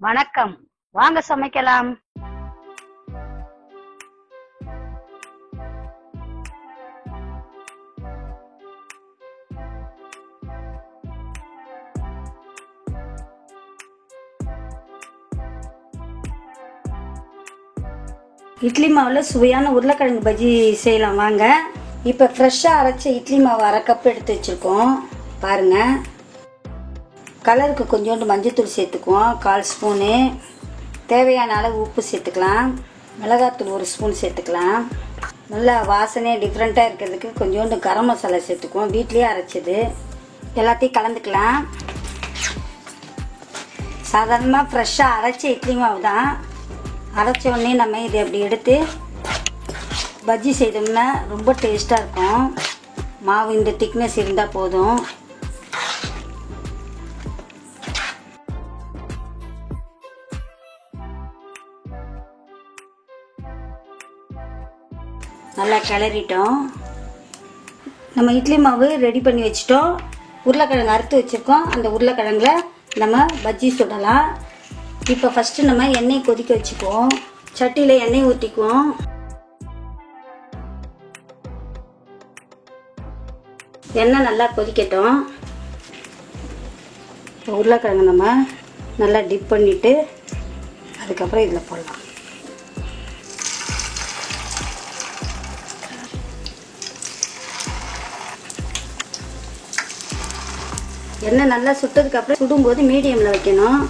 வணக்கம், வாங்க சமைக்கலாம். இட்லி மாவில் சுவையான உருளைக்கிழங்கு பஜ்ஜி செய்யலாம் வாங்க. இப்போ ஃப்ரெஷ்ஷாக அரைச்ச இட்லி மாவு 1/2 கப் எடுத்து வச்சுருக்கோம். பாருங்கள், கலருக்கு கொஞ்சோண்டு மஞ்சத்தூள் சேர்த்துக்குவோம், 1/4 ஸ்பூனு. தேவையான அளவு உப்பு சேர்த்துக்கலாம். மிளகாத்தூள் 1 ஸ்பூன் சேர்த்துக்கலாம். நல்லா வாசனையாக டிஃப்ரெண்ட்டாக இருக்கிறதுக்கு கொஞ்சோண்டு கரம் மசாலா சேர்த்துக்குவோம், வீட்லேயே அரைச்சது. எல்லாத்தையும் கலந்துக்கலாம். சாதாரணமாக ஃப்ரெஷ்ஷாக அரைச்ச இட்லி மாவு தான். அரைச்ச உடனே நம்ம இதை அப்படி எடுத்து பஜ்ஜி செய்தோம்னா ரொம்ப டேஸ்ட்டாக இருக்கும். மாவு இந்த திக்னஸ் இருந்தால் போதும். நல்லா கிளறிட்டோம். நம்ம இட்லி மாவு ரெடி பண்ணி வச்சிட்டோம். உருளைக்கிழங்கு அறுத்து வச்சுருக்கோம். அந்த உருளைக்கிழங்குல நம்ம பஜ்ஜி சுடலாம். இப்போ ஃபஸ்ட்டு நம்ம எண்ணெய் கொதிக்க வச்சுக்குவோம். சட்டியில் எண்ணெய் ஊற்றிக்குவோம். எண்ணெய் நல்லா கொதிக்கட்டும். உருளைக்கிழங்கு நம்ம நல்லா டிப் பண்ணிவிட்டு அதுக்கப்புறம் இதில் போடலாம். எண்ணெய் நல்லா சுட்டதுக்கப்புறம் சுடும்போது மீடியமில் வைக்கணும்.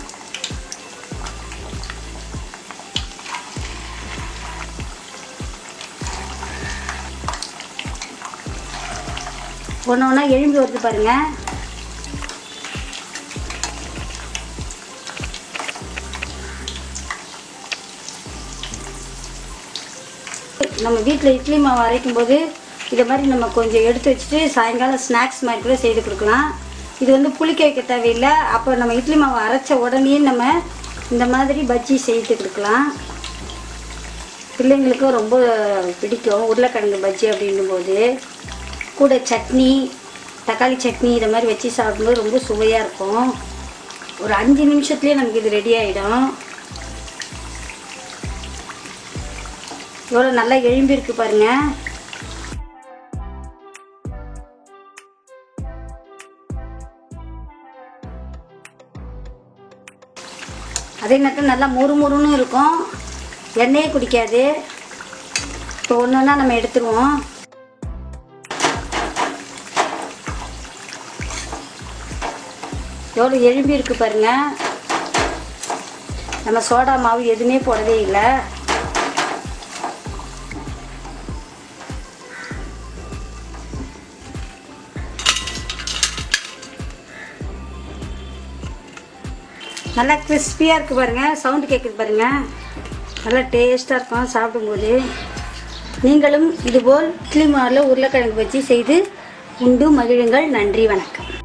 ஒன்று ஒன்றா எழும்பி வருது பாருங்க. நம்ம வீட்டில் இட்லி மாவு அரைக்கும் போது இதை மாதிரி நம்ம கொஞ்சம் எடுத்து வச்சுட்டு சாயங்காலம் ஸ்நாக்ஸ் மாதிரி கூட செய்து கொடுக்கலாம். இது வந்து புளிக்க வைக்க தேவையில்லை. அப்போ நம்ம இட்லி மாவு அரைச்ச உடனே நம்ம இந்த மாதிரி பஜ்ஜி செய்து கொடுக்கலாம். பிள்ளைங்களுக்கும் ரொம்ப பிடிக்கும் உருளைக்கிழங்கு பஜ்ஜி அப்படின்னும் போது. கூட சட்னி, தக்காளி சட்னி இதை மாதிரி வச்சு சாப்பிடும்போது ரொம்ப சுவையாக இருக்கும். ஒரு 5 நிமிஷத்துலேயே நமக்கு இது ரெடி ஆகிடும். எவ்வளோ நல்லா எழும்பி இருக்கு பாருங்கள். அதே நேரத்தில் நல்லா முறுமுறுன்னு இருக்கும், எண்ணெயே குடிக்காது. இப்போ ஒன்று ஒன்றா நம்ம எடுத்துருவோம். எவ்வளோ எழும்பி இருக்கு பாருங்க. நம்ம சோடா மாவு எதுவுமே போடவே இல்லை. நல்லா கிறிஸ்பியாக இருக்குது பாருங்கள். சவுண்டு கேட்குது பாருங்கள். நல்லா டேஸ்ட்டாக இருக்கும் சாப்பிடும்போது. நீங்களும் இதுபோல் இட்லி மாவில் உருளைக்கிழங்கு பஜ்ஜி செய்து உண்டு மகிழுங்கள். நன்றி, வணக்கம்.